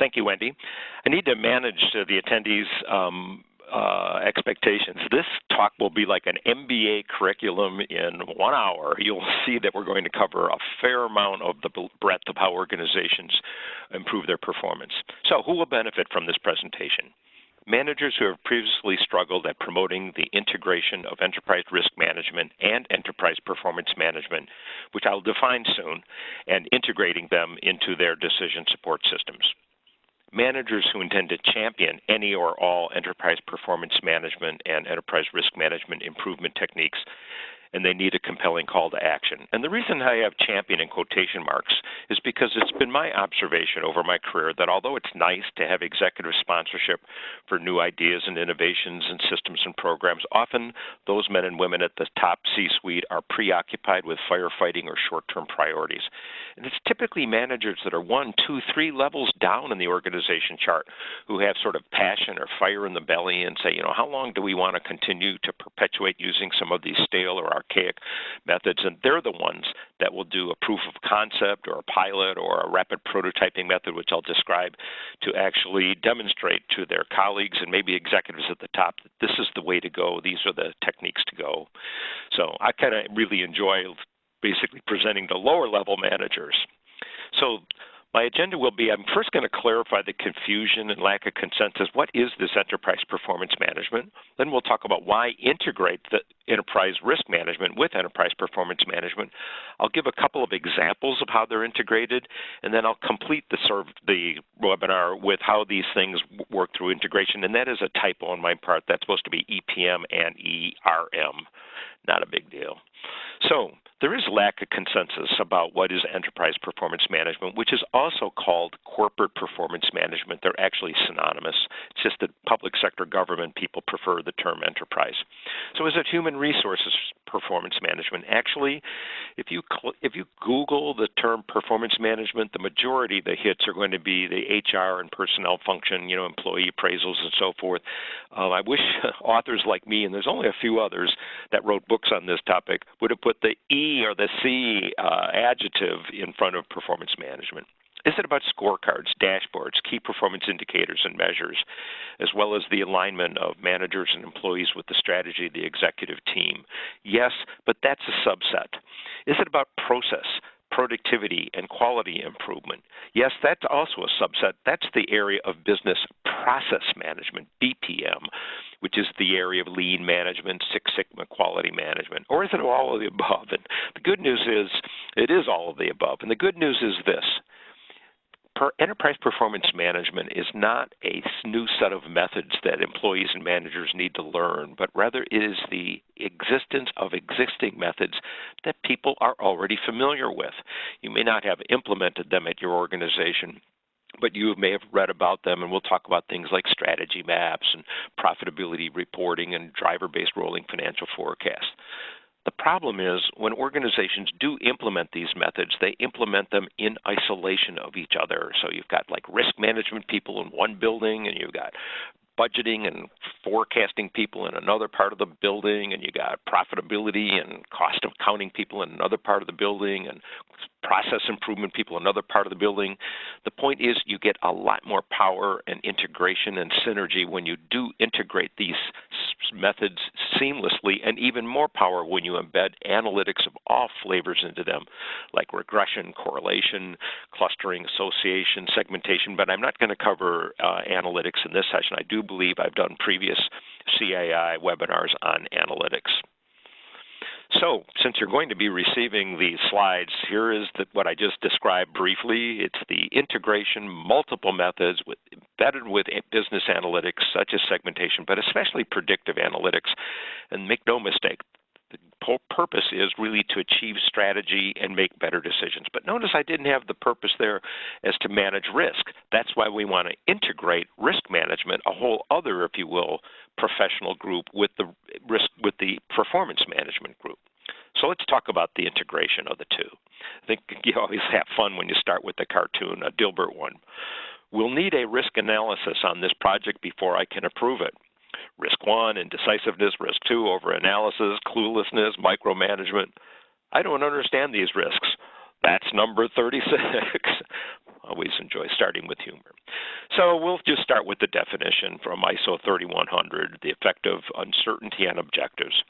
Thank you, Wendy. I need to manage the attendees' expectations. This talk will be like an MBA curriculum in 1 hour. You'll see that we're going to cover a fair amount of the breadth of how organizations improve their performance. So who will benefit from this presentation? Managers who have previously struggled at promoting the integration of enterprise risk management and enterprise performance management, which I'll define soon, and integrating them into their decision support systems. Managers who intend to champion any or all enterprise performance management and enterprise risk management improvement techniques, and they need a compelling call to action. And the reason I have champion in quotation marks is because it's been my observation over my career that although it's nice to have executive sponsorship for new ideas and innovations and systems and programs, often those men and women at the top C-suite are preoccupied with firefighting or short-term priorities. And it's typically managers that are 1, 2, 3 levels down in the organization chart who have sort of passion or fire in the belly and say, you know, how long do we want to continue to perpetuate using some of these stale or archaic methods? And they're the ones that will do a proof of concept or a pilot or a rapid prototyping method, which I'll describe, to actually demonstrate to their colleagues and maybe executives at the top that this is the way to go, these are the techniques to go. So I kind of really enjoy basically presenting to lower level managers. So my agenda will be, I'm first going to clarify the confusion and lack of consensus. What is this enterprise performance management? Then we'll talk about why integrate the enterprise risk management with enterprise performance management. I'll give a couple of examples of how they're integrated, and then I'll complete the webinar with how these things work through integration. And that is a typo on my part. That's supposed to be EPM and ERM. Not a big deal. So there is lack of consensus about what is enterprise performance management, which is also called corporate performance management. They're actually synonymous. It's just that public sector government people prefer the term enterprise. So is it human resources performance management? Actually, if you Google the term performance management, the majority of the hits are going to be the HR and personnel function, you know, employee appraisals and so forth. I wish authors like me, and there's only a few others that wrote books on this topic, would have put the E or the C adjective in front of performance management. Is it about scorecards, dashboards, key performance indicators and measures, as well as the alignment of managers and employees with the strategy of the executive team? Yes, but that's a subset. Is it about process, productivity, and quality improvement? Yes, that's also a subset. That's the area of business process management, BPM, which is the area of lean management, Six Sigma quality management. Or is it all of the above? And the good news is it is all of the above. And the good news is this. Enterprise performance management is not a new set of methods that employees and managers need to learn, but rather it is the existence of existing methods that people are already familiar with. You may not have implemented them at your organization, but you may have read about them, and we'll talk about things like strategy maps and profitability reporting and driver-based rolling financial forecasts. The problem is when organizations do implement these methods, they implement them in isolation of each other. So you've got like risk management people in one building, and you've got budgeting and forecasting people in another part of the building, and you got profitability and cost of accounting people in another part of the building, and process improvement people in another part of the building. The point is you get a lot more power and integration and synergy when you do integrate these methods seamlessly, and even more power when you embed analytics of all flavors into them, like regression, correlation, clustering, association, segmentation. But I'm not going to cover analytics in this session. I do believe I've done previous CAI webinars on analytics. So since you're going to be receiving these slides, here is what I just described briefly. It's the integration, multiple methods embedded with business analytics such as segmentation, but especially predictive analytics. And make no mistake, the purpose is really to achieve strategy and make better decisions. But notice I didn't have the purpose there as to manage risk. That's why we want to integrate risk management, a whole other, if you will, professional group with the performance management group. So let's talk about the integration of the two. I think you always have fun when you start with the cartoon, a Dilbert one. We'll need a risk analysis on this project before I can approve it. Risk 1, indecisiveness. Risk 2, overanalysis, cluelessness, micromanagement. I don't understand these risks. That's number 36. always enjoy starting with humor. So we'll just start with the definition from ISO 3100, the effect of uncertainty on objectives.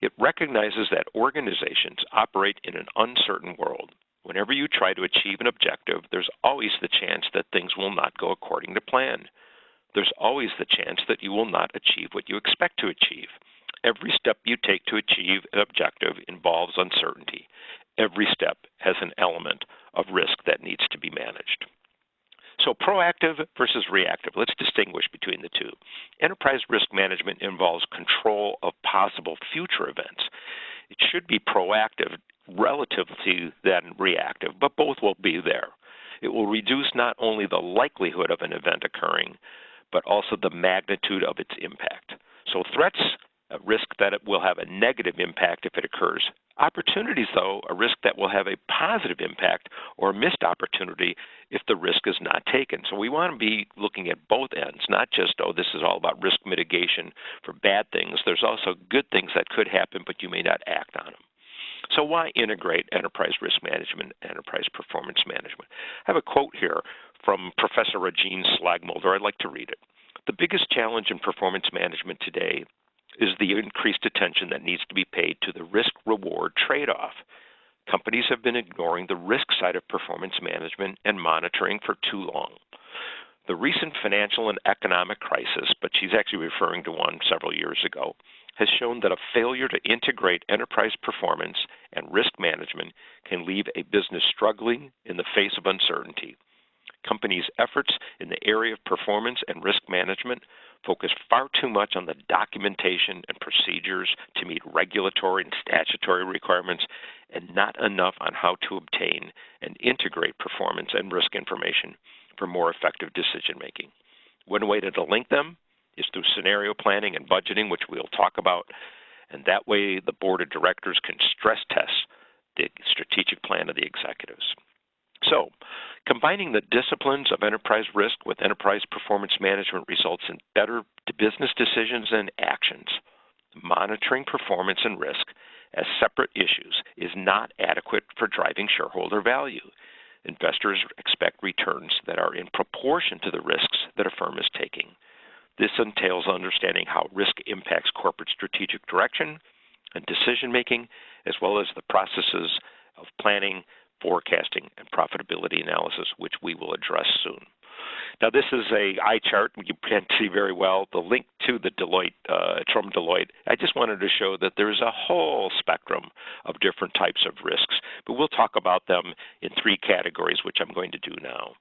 It recognizes that organizations operate in an uncertain world. Whenever you try to achieve an objective, there's always the chance that things will not go according to plan. There's always the chance that you will not achieve what you expect to achieve. Every step you take to achieve an objective involves uncertainty. Every step has an element of risk that needs to be managed. So proactive versus reactive, let's distinguish between the two. Enterprise risk management involves control of possible future events. It should be proactive relative to than reactive, but both will be there. It will reduce not only the likelihood of an event occurring, but also the magnitude of its impact. So threats, a risk that it will have a negative impact if it occurs. Opportunities, though, a risk that will have a positive impact or a missed opportunity if the risk is not taken. So we want to be looking at both ends, not just, oh, this is all about risk mitigation for bad things. There's also good things that could happen, but you may not act on them. So why integrate enterprise risk management and enterprise performance management? I have a quote here from Professor Regine Slagmulder. I'd like to read it. The biggest challenge in performance management today is the increased attention that needs to be paid to the risk-reward trade-off. Companies have been ignoring the risk side of performance management and monitoring for too long. The recent financial and economic crisis, but she's actually referring to one several years ago, has shown that a failure to integrate enterprise performance and risk management can leave a business struggling in the face of uncertainty. Companies' efforts in the area of performance and risk management focus far too much on the documentation and procedures to meet regulatory and statutory requirements, and not enough on how to obtain and integrate performance and risk information for more effective decision making. One way to link them is through scenario planning and budgeting, which we'll talk about, and that way the board of directors can stress test the strategic plan of the executives. So, combining the disciplines of enterprise risk with enterprise performance management results in better business decisions and actions. Monitoring performance and risk as separate issues is not adequate for driving shareholder value. Investors expect returns that are in proportion to the risks that a firm is taking. This entails understanding how risk impacts corporate strategic direction and decision making, as well as the processes of planning, forecasting, and profitability analysis, which we will address soon. Now, this is a eye chart you can't see very well. The link to the from Deloitte, I just wanted to show that there is a whole spectrum of different types of risks, but we'll talk about them in three categories, which I'm going to do now.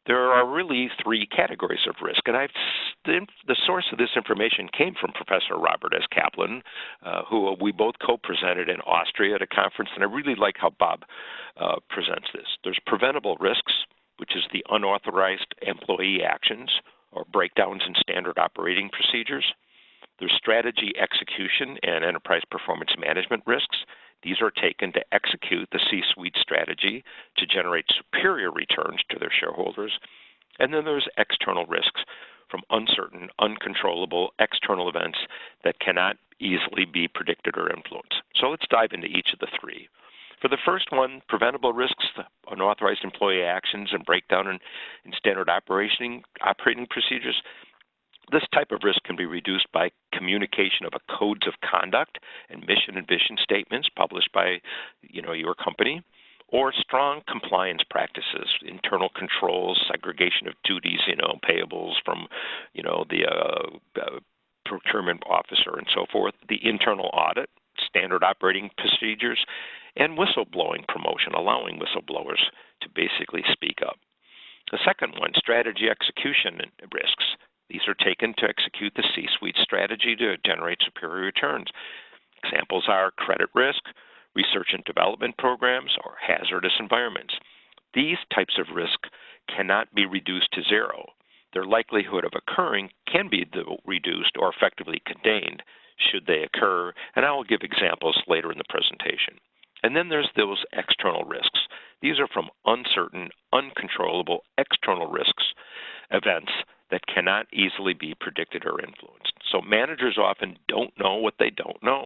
There are really three categories of risk, and the source of this information came from Professor Robert S. Kaplan, who we both co-presented in Austria at a conference, and I really like how Bob presents this. There's preventable risks, which is the unauthorized employee actions or breakdowns in standard operating procedures. There's strategy execution and enterprise performance management risks. These are taken to execute the C-suite strategy to generate superior returns to their shareholders. And then there's external risks from uncertain, uncontrollable external events that cannot easily be predicted or influenced. So let's dive into each of the three. For the first one, preventable risks, unauthorized employee actions and breakdown in standard operating procedures. This type of risk can be reduced by communication of a codes of conduct and mission and vision statements published by your company, or strong compliance practices, internal controls, segregation of duties, payables from the procurement officer and so forth, the internal audit, standard operating procedures, and whistleblowing promotion, allowing whistleblowers to basically speak up. The second one, strategy execution risks. These are taken to execute the C-suite strategy to generate superior returns. Examples are credit risk, research and development programs, or hazardous environments. These types of risk cannot be reduced to zero. Their likelihood of occurring can be reduced or effectively contained should they occur, and I will give examples later in the presentation. And then there's those external risks. These are from uncertain, uncontrollable external risks, events that cannot easily be predicted or influenced. So managers often don't know what they don't know.